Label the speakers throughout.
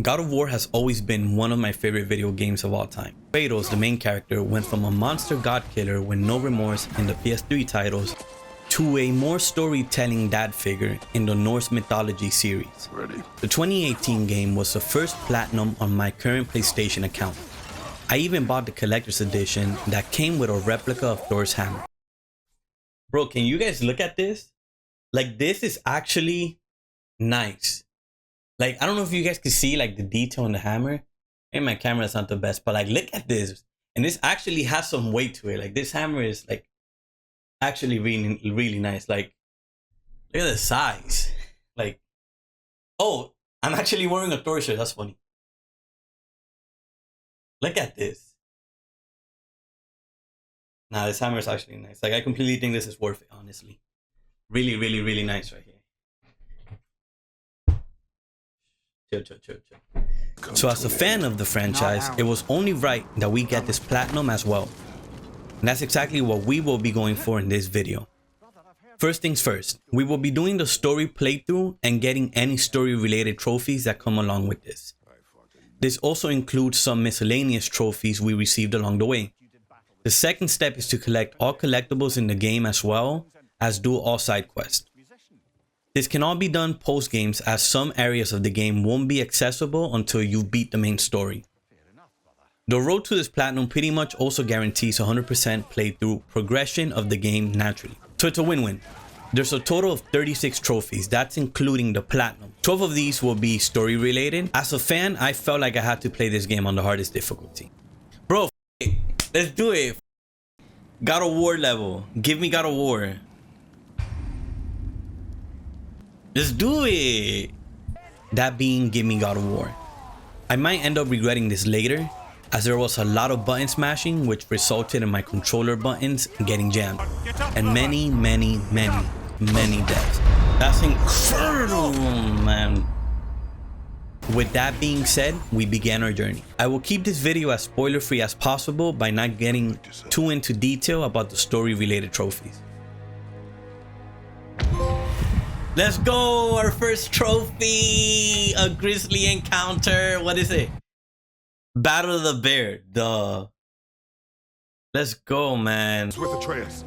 Speaker 1: God of War has always been one of my favorite video games of all time. Kratos, the main character, went from a monster god killer with no remorse in the PS3 titles to a more storytelling dad figure in the Norse mythology series. The 2018 game was the first platinum on my current PlayStation account. I even bought the collector's edition that came with a replica of Thor's hammer. Bro, can you guys look at this? Like, this is actually nice. Like, I don't know if you guys can see like the detail on the hammer. Maybe my camera's not the best, but like, look at this. And this actually has some weight to it. Like, this hammer is like actually really nice. Like, look at the size. Like, oh, I'm actually wearing a Thor shirt. That's funny. Look at this. Nah, this hammer is actually nice. Like, I completely think this is worth it, honestly. Really nice right here. Chill. So as a fan of the franchise, it was only right that we get this platinum as well. And that's exactly what we will be going for in this video. First things first, we will be doing the story playthrough and getting any story related trophies that come along with this. This also includes some miscellaneous trophies we received along the way. The second step is to collect all collectibles in the game as well as do all side quests. This can all be done post games as some areas of the game won't be accessible until you beat the main story. The road to this platinum pretty much also guarantees 100% playthrough progression of the game naturally. So it's a win-win. There's a total of 36 trophies, that's including the platinum. 12 of these will be story related. As a fan, I felt like I had to play this game on the hardest difficulty. Bro, let's do it. God of War level. Give me God of War. Let's do it. That being, give me God of War. I might end up regretting this later, as there was a lot of button smashing which resulted in my controller buttons getting jammed, and many deaths. That's incredible, man. With that being said, we began our journey. I will keep this video as spoiler free as possible by not getting too into detail about the story related trophies. Let's go, our first trophy, a grizzly encounter. What is it? Battle of the Bear, duh. Let's go, man.
Speaker 2: It's with Atreus.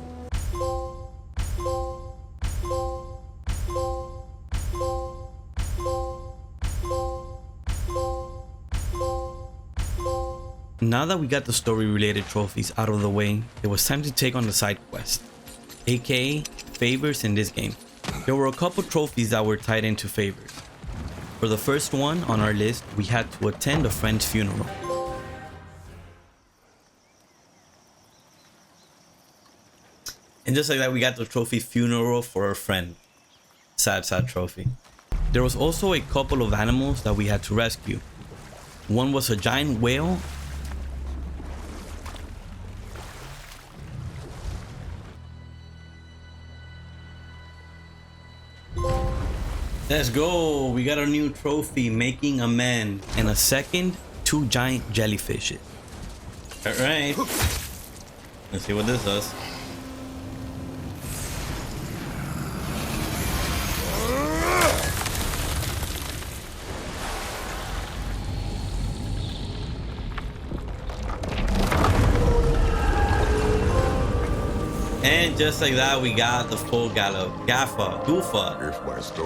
Speaker 1: Now that we got the story related trophies out of the way, it was time to take on the side quest, aka favors in this game. There were a couple trophies that were tied into favors. For the first one on our list, we had to attend a friend's funeral. And just like that, we got the trophy funeral for our friend. Sad trophy. There was also a couple of animals that we had to rescue. One was a giant whale. Let's go. We got a new trophy, making a man, and a second, 2 giant jellyfishes. All right. Let's see what this does. And just like that, we got the full Goofa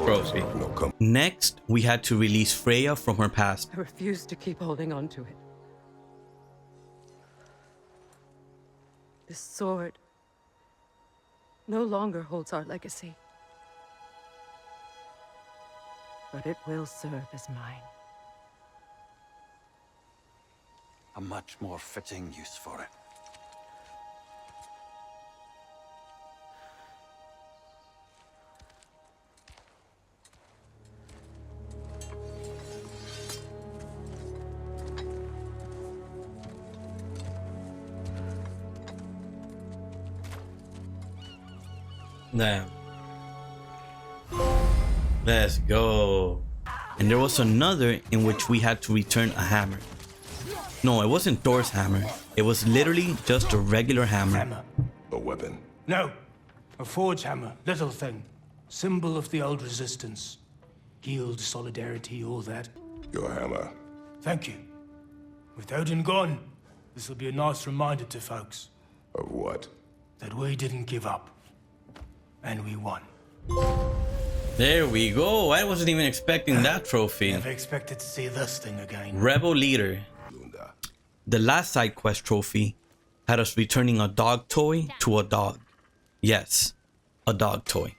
Speaker 1: trophy. Next, we had to release Freya from her past.
Speaker 3: I refuse to keep holding on to it. This sword no longer holds our legacy. But it will serve as mine.
Speaker 4: A much more fitting use for it.
Speaker 1: Damn. Let's go. And there was another in which we had to return a hammer. No, it wasn't Thor's hammer. It was literally just a regular hammer.
Speaker 2: Hammer. A weapon.
Speaker 5: No. A forge hammer. Little thing. Symbol of the old resistance. Guild, solidarity, all that.
Speaker 2: Your hammer.
Speaker 5: Thank you. With Odin gone, this will be a nice reminder to folks
Speaker 2: Of what?
Speaker 5: that we didn't give up. And we won.
Speaker 1: There we go. I wasn't even expecting that trophy.
Speaker 5: Never expected to see this thing again.
Speaker 1: Rebel Leader.
Speaker 2: Lunda.
Speaker 1: The last side quest trophy had us returning a dog toy to a dog. Yes, a dog toy.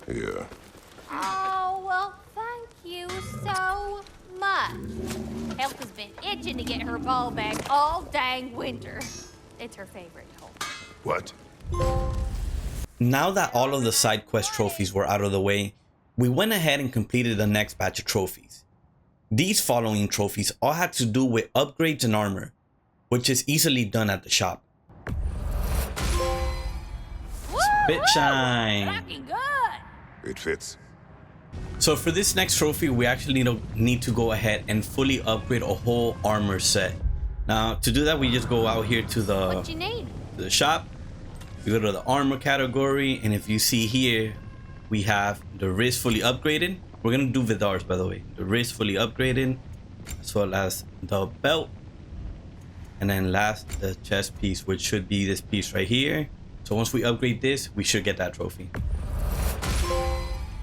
Speaker 2: Here.
Speaker 6: Oh, well, thank you so much. Elf has been itching to get her ball back all dang winter. It's her favorite toy.
Speaker 2: What?
Speaker 1: Now that all of the side quest trophies were out of the way, we went ahead and completed the next batch of trophies. These following trophies all had to do with upgrades and armor, which is easily done at the shop. Spit shine.
Speaker 6: Looking good.
Speaker 2: It fits.
Speaker 1: So for this next trophy, we actually need to go ahead and fully upgrade a whole armor set. Now to do that, we just go out here to
Speaker 6: What you need?
Speaker 1: the shop. We go to the armor category, and if you see here, we have the wrist fully upgraded. We're gonna do Vidar's, by the way. The wrist fully upgraded, as well as the belt, and then last the chest piece, which should be this piece right here. So once we upgrade this, we should get that trophy.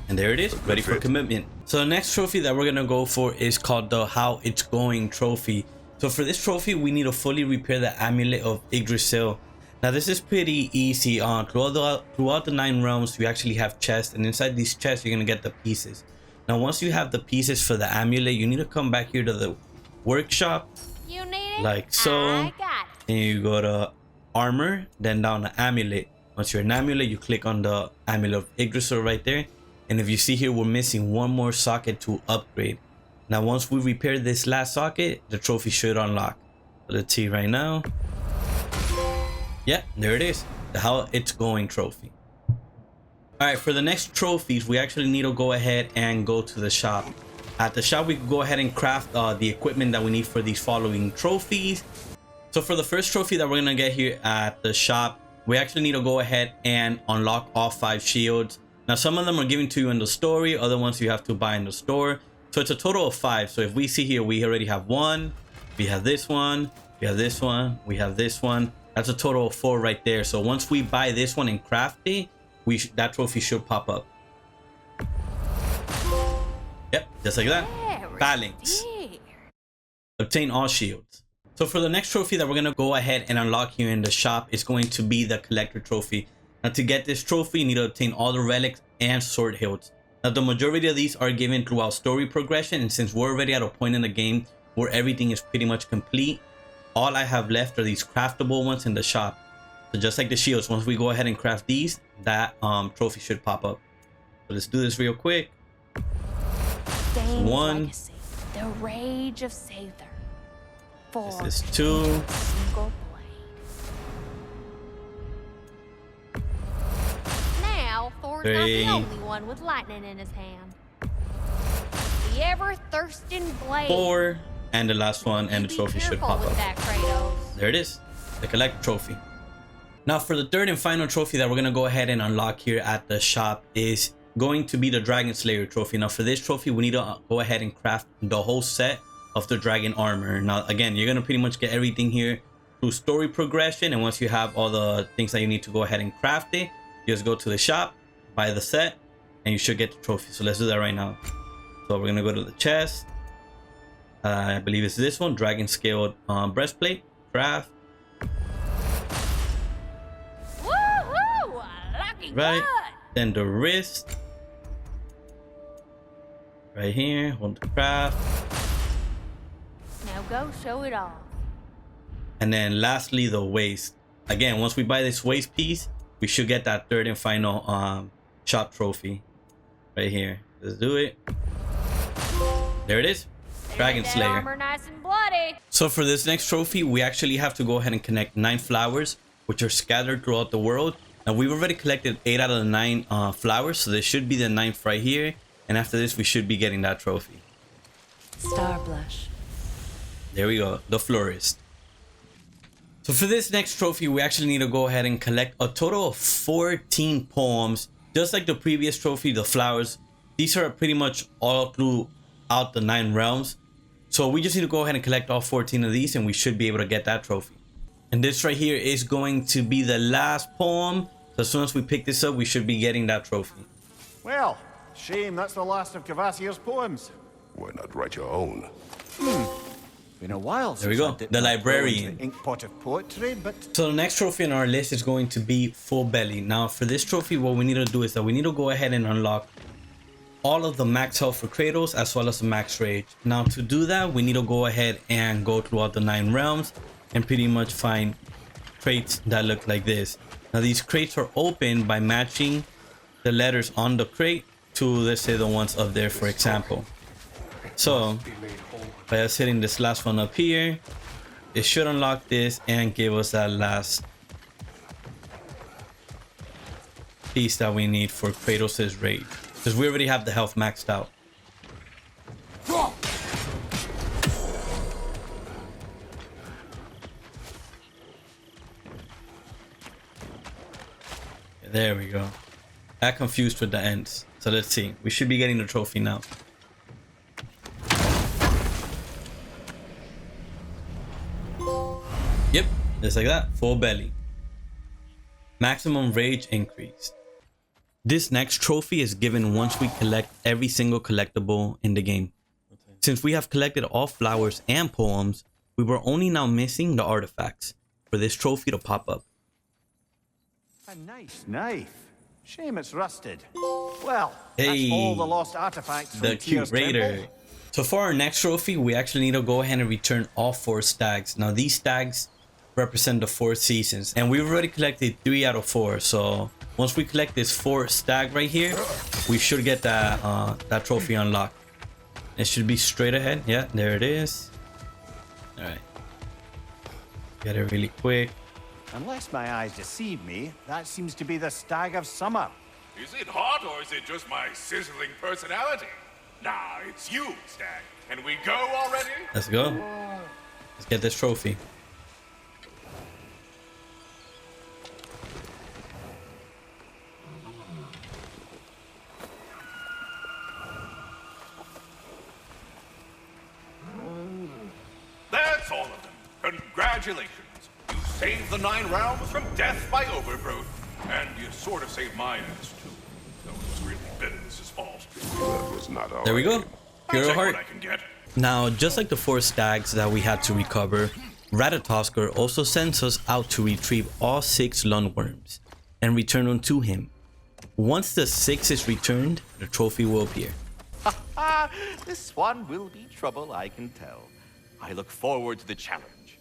Speaker 1: And there it is, ready for commitment. So the next trophy that we're gonna go for is called the How It's Going trophy. So for this trophy, we need to fully repair the amulet of Yggdrasil. Now this is pretty easy. Throughout the 9 realms, you actually have chests, and inside these chests, you're gonna get the pieces. Now once you have the pieces for the amulet, you need to come back here to the workshop,
Speaker 6: You need it?
Speaker 1: like so,
Speaker 6: I got it.
Speaker 1: and you go to armor, then down to amulet. Once you're in amulet, you click on the amulet of Yggdrasil right there. And if you see here, we're missing one more socket to upgrade. Now once we repair this last socket, the trophy should unlock. So let's see right now. Yeah, there it is, the How It's Going trophy. All right, for the next trophies, we actually need to go ahead and go to the shop. At the shop, we can go ahead and craft the equipment that we need for these following trophies. So for the first trophy that we're gonna get here at the shop, we actually need to go ahead and unlock all 5 shields. Now some of them are given to you in the story, other ones you have to buy in the store. So it's a total of 5. So if we see here, we already have 1, we have this one, we have this one, we have this one. That's a total of 4 right there. So once we buy this one and craft it, that trophy should pop up. Yep, just like that. Phalanx. Obtain all shields. So for the next trophy that we're gonna go ahead and unlock here in the shop is going to be the collector trophy. Now to get this trophy, you need to obtain all the relics and sword hilts. Now the majority of these are given throughout story progression, and since we're already at a point in the game where everything is pretty much complete, all I have left are these craftable ones in the shop. So just like the shields, once we go ahead and craft these, that trophy should pop up. So let's do this real quick.
Speaker 6: Dane's
Speaker 1: 1.
Speaker 6: legacy, the rage of Sather. 4.
Speaker 1: This is 2.
Speaker 6: Single blade. Now Thor's not
Speaker 1: 3.
Speaker 6: the only one with lightning in his hand. The ever-thirsting blade.
Speaker 1: 4. And the last one, and the
Speaker 6: Be
Speaker 1: trophy should
Speaker 6: careful
Speaker 1: pop
Speaker 6: with
Speaker 1: up.
Speaker 6: that, Kratos.
Speaker 1: There it is, the collector trophy. Now for the third and final trophy that we're gonna go ahead and unlock here at the shop is going to be the Dragon Slayer trophy. Now for this trophy, we need to go ahead and craft the whole set of the dragon armor. Now again, you're gonna pretty much get everything here through story progression, and once you have all the things that you need to go ahead and craft it, you just go to the shop, buy the set, and you should get the trophy. So let's do that right now. So we're gonna go to the chest. I believe it's this one, dragon scaled breastplate, craft.
Speaker 6: Woohoo! Looking
Speaker 1: Right,
Speaker 6: good.
Speaker 1: then the wrist right here, hold the craft,
Speaker 6: Now go show it off.
Speaker 1: and then lastly the waist. Again, once we buy this waist piece, we should get that third and final shop trophy right here. Let's do it. There it is, Dragon
Speaker 6: That
Speaker 1: Slayer.
Speaker 6: armor nice and bloody.
Speaker 1: So for this next trophy, we actually have to go ahead and connect 9 flowers, which are scattered throughout the world. Now we've already collected 8 out of the 9 flowers, so this should be the 9th right here. And after this, we should be getting that trophy.
Speaker 3: Star blush.
Speaker 1: There we go, the florist. So for this next trophy, we actually need to go ahead and collect a total of 14 poems. Just like the previous trophy, the flowers, these are pretty much all throughout the 9 realms. So we just need to go ahead and collect all 14 of these and we should be able to get that trophy. And this right here is going to be the last poem. So as soon as we pick this up, we should be getting that trophy.
Speaker 7: Well, shame that's the last of Kvasir's poems.
Speaker 2: Why not write your own?
Speaker 7: Been a while
Speaker 1: There we
Speaker 7: since
Speaker 1: go,
Speaker 7: I dipped
Speaker 1: the
Speaker 7: my toe
Speaker 1: librarian.
Speaker 7: into the ink pot of poetry, but
Speaker 1: So the next trophy on our list is going to be Full Belly. Now for this trophy, what we need to do is that we need to go ahead and unlock all of the max health for Kratos as well as the max rage. Now to do that, we need to go ahead and go throughout the 9 realms and pretty much find crates that look like this. Now these crates are opened by matching the letters on the crate to, let's say, the ones up there, for example. So by us hitting this last one up here, it should unlock this and give us that last piece that we need for Kratos' rage, because we already have the health maxed out. There we go. Got confused with the ends. So let's see. We should be getting the trophy now. Yep, just like that. Full belly. Maximum rage increased. This next trophy is given once we collect every single collectible in the game. Since we have collected all flowers and poems, we were only now missing the artifacts for this trophy to pop up.
Speaker 7: a nice knife. Shame it's rusted. Well,
Speaker 1: Hey,
Speaker 7: that's all the lost artifacts from
Speaker 1: The
Speaker 7: Tyr's
Speaker 1: curator.
Speaker 7: temple.
Speaker 1: So for our next trophy, we actually need to go ahead and return all 4 stags. Now these stags represent the 4 seasons, and we've already collected 3 out of 4. So once we collect this 4 stag right here, we should get that trophy unlocked. It should be straight ahead. Yeah, there it is. All right, get it really quick.
Speaker 7: Unless my eyes deceive me, that seems to be the stag of summer.
Speaker 8: Is it hot or is it just my sizzling personality? Nah, it's you, Stag. Can we go already?
Speaker 1: Let's go. Let's get this trophy.
Speaker 8: That's all of them. Congratulations. You saved the 9 realms from death by overgrowth. And you sort of saved my ass, too. Though it was really Biddens' fault.
Speaker 2: That was not our
Speaker 1: There we go.
Speaker 2: aim.
Speaker 8: I'll
Speaker 1: Hero
Speaker 8: take
Speaker 1: heart.
Speaker 8: what I can get.
Speaker 1: Now, just like the 4 stags that we had to recover, Ratatoskr also sends us out to retrieve all 6 Lundworms and return them to him. Once the 6 is returned, the trophy will appear.
Speaker 9: Ah, this one will be trouble, I can tell. I look forward to the challenge.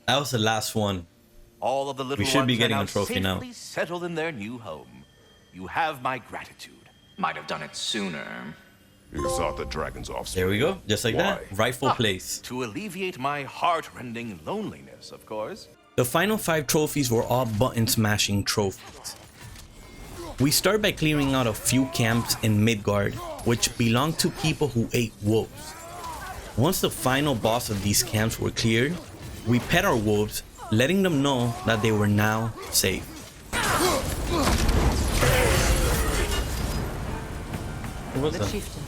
Speaker 1: That was the last one.
Speaker 9: All of the little
Speaker 1: We should be
Speaker 9: ones
Speaker 1: getting
Speaker 9: are
Speaker 1: a
Speaker 9: now
Speaker 1: trophy now.
Speaker 9: safely settled in their new home. You have my gratitude.
Speaker 10: Might have done it sooner.
Speaker 2: You sought the dragon's offspring.
Speaker 1: There we go. Just like that.
Speaker 2: Why?
Speaker 1: Rightful place.
Speaker 9: To alleviate my heart-rending loneliness, of course.
Speaker 1: The final 5 trophies were all button smashing trophies. We start by clearing out a few camps in Midgard, which belong to people who ate wolves. Once the final boss of these camps were cleared, we pet our wolves, letting them know that they were now safe. What was
Speaker 3: The
Speaker 1: that?
Speaker 3: chieftain.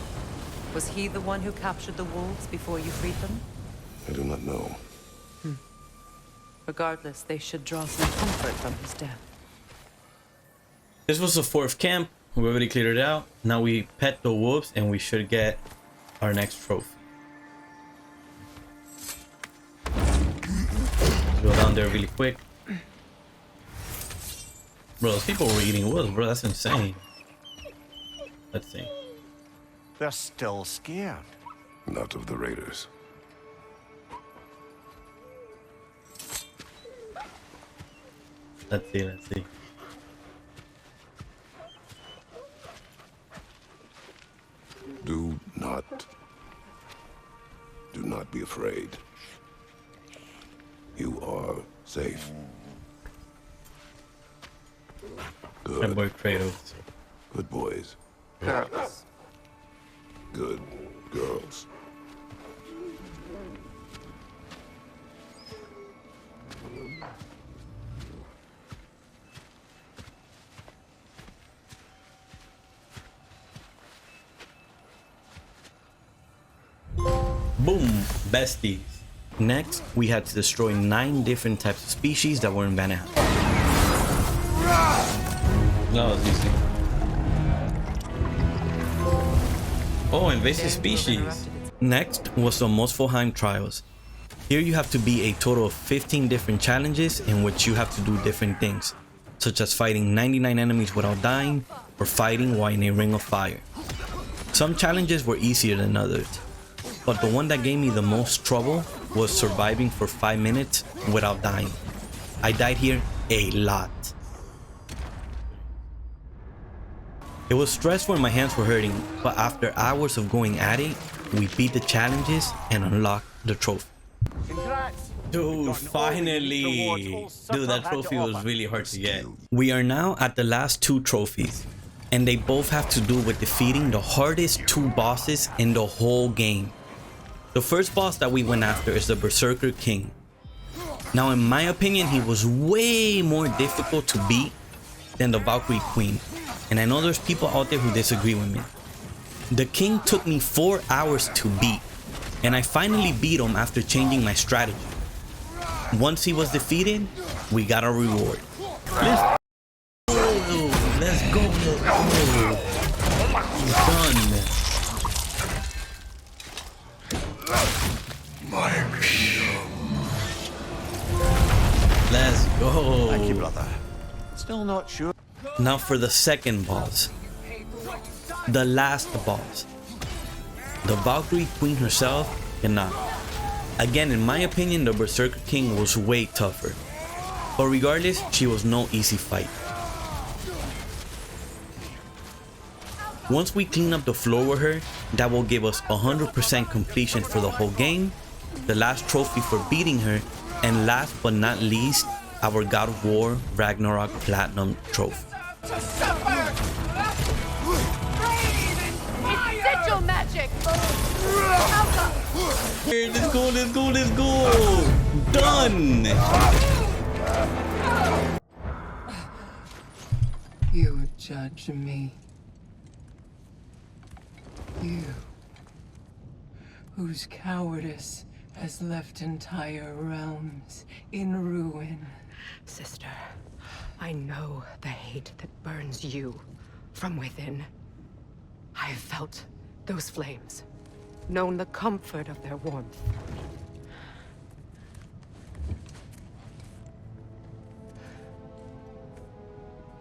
Speaker 3: Was he the one who captured the wolves before you freed them?
Speaker 2: I do not know.
Speaker 3: Regardless, they should draw some comfort from his death.
Speaker 1: This was the 4th camp. We already cleared it out. Now we pet the wolves and we should get our next trophy. Go down there really quick. Bro, those people were eating wolves, bro. That's insane. Let's see.
Speaker 7: They're still scared.
Speaker 2: Not of the raiders.
Speaker 1: Let's see, let's see.
Speaker 2: Do not be afraid. You are safe.
Speaker 1: My
Speaker 2: Good.
Speaker 1: boy Kratos.
Speaker 2: Good boys.
Speaker 3: Girls.
Speaker 2: Good girls.
Speaker 1: Boom, besties. Next, we had to destroy 9 different types of species that were in Vanna. That was easy. Oh, invasive species. Next was the Muspelheim trials. Here you have to beat a total of 15 different challenges in which you have to do different things, such as fighting 99 enemies without dying or fighting while in a ring of fire. Some challenges were easier than others, but the one that gave me the most trouble was surviving for 5 minutes without dying. I died here a lot. It was stressful and my hands were hurting, but after hours of going at it, we beat the challenges and unlocked the trophy.
Speaker 7: Congrats.
Speaker 1: Dude, finally! Dude, that trophy was really hard to get. We are now at the last 2 trophies, and they both have to do with defeating the hardest 2 bosses in the whole game. The first boss that we went after is the Berserker King. Now, in my opinion, he was way more difficult to beat than the Valkyrie Queen, and I know there's people out there who disagree with me. The King took me 4 hours to beat, and I finally beat him after changing my strategy. Once he was defeated, we got our reward. Let's go! Let's go! Done. Let's go.
Speaker 7: Thank you, brother. Still not sure.
Speaker 1: Now for the second boss. The last boss. The Valkyrie Queen herself cannot. Again, in my opinion, the Berserker King was way tougher. But regardless, she was no easy fight. Once we clean up the floor with her, that will give us 100% completion for the whole game, the last trophy for beating her, and last but not least, our God of War Ragnarok Platinum trophy.
Speaker 3: Sigil magic!
Speaker 1: Let's go, let's go, let's go! Done!
Speaker 11: You judge me. You, whose cowardice has left entire realms in ruin.
Speaker 12: Sister, I know the hate that burns you from within. I have felt those flames, known the comfort of their warmth.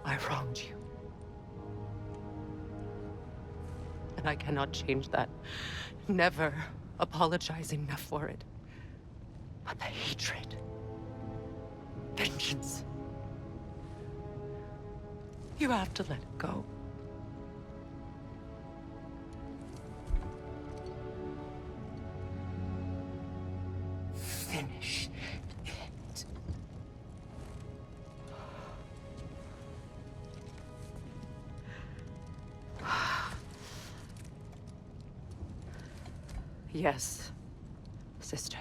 Speaker 12: I wronged you. And I cannot change that. Never apologize enough for it. But the hatred, vengeance, you have to let it go.
Speaker 11: Finish it.
Speaker 12: Yes, sister.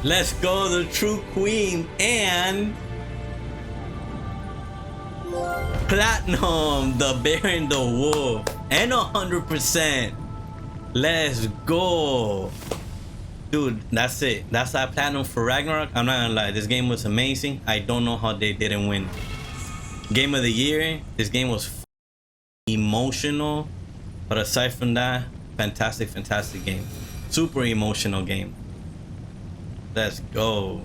Speaker 1: Let's go, the true queen and Platinum, the bear and the wolf, and 100%. Let's go. Dude, that's it. That's that Platinum for Ragnarok. I'm not gonna lie, this game was amazing. I don't know how they didn't win. Game of the year, this game was emotional, but aside from that, fantastic game. Super emotional game. Let's go.